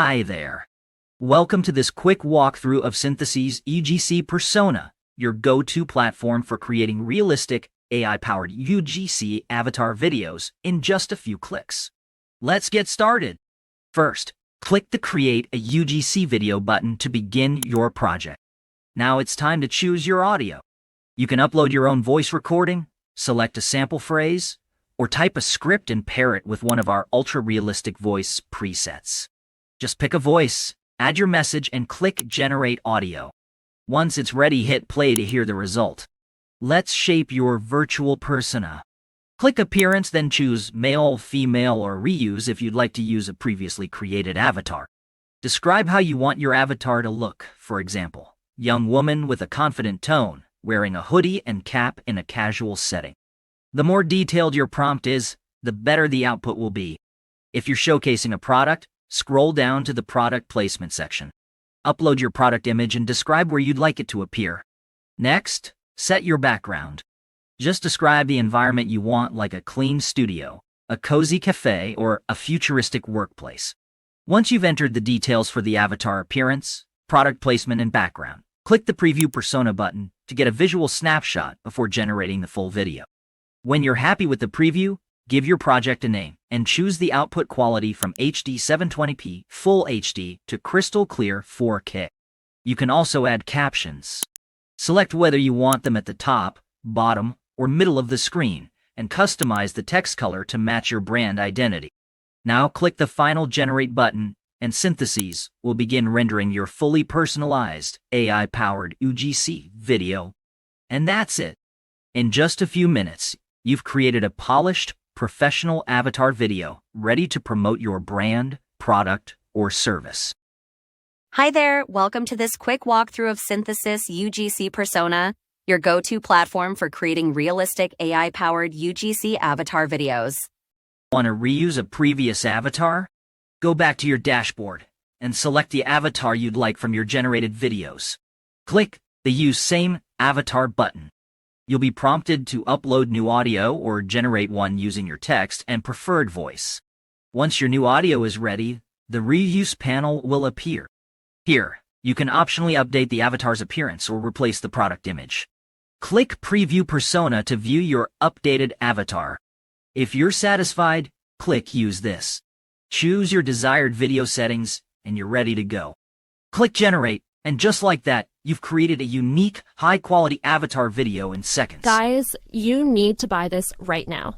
Hi there. Welcome to this quick walkthrough of Synthesis UGC Persona, your go-to platform for creating realistic, AI-powered UGC avatar videos in just a few clicks. Let's get started. First, click the Create a UGC Video button to begin your project. Now it's time to choose your audio. You can upload your own voice recording, select a sample phrase, or type a script and pair it with one of our ultra-realistic voice presets. Just pick a voice, add your message, and click Generate Audio. Once it's ready, hit play to hear the result. Let's shape your virtual persona. Click Appearance, then choose Male, Female, or Reuse if you'd like to use a previously created avatar. Describe how you want your avatar to look, for example, young woman with a confident tone, wearing a hoodie and cap in a casual setting. The more detailed your prompt is, the better the output will be. If you're showcasing a product, scroll down to the product placement section. Upload your product image and describe where you'd like it to appear. Next, set your background. Just describe the environment you want, like a clean studio, a cozy cafe, or a futuristic workplace. Once you've entered the details for the avatar appearance, product placement, and background, click the Preview Persona button to get a visual snapshot before generating the full video. When you're happy with the preview, give your project a name and choose the output quality from HD 720p Full HD to crystal clear 4K. You can also add captions. Select whether you want them at the top, bottom, or middle of the screen, and customize the text color to match your brand identity. Now click the final Generate button, and Synthesis will begin rendering your fully personalized, AI-powered UGC video. And that's it. In just a few minutes, you've created a polished, professional avatar video ready to promote your brand, product, or service. Hi there, welcome to this quick walkthrough of Synthesis UGC Persona, your go-to platform for creating realistic AI-powered UGC avatar videos. Want to reuse a previous avatar? Go back to your dashboard and select the avatar you'd like from your generated videos. Click the Use Same Avatar button. You'll be prompted to upload new audio or generate one using your text and preferred voice. Once your new audio is ready, the Reuse panel will appear. Here, you can optionally update the avatar's appearance or replace the product image. Click Preview Persona to view your updated avatar. If you're satisfied, click Use This. Choose your desired video settings, and you're ready to go. Click Generate, and just like that, you've created a unique, high-quality avatar video in seconds. Guys, you need to buy this right now.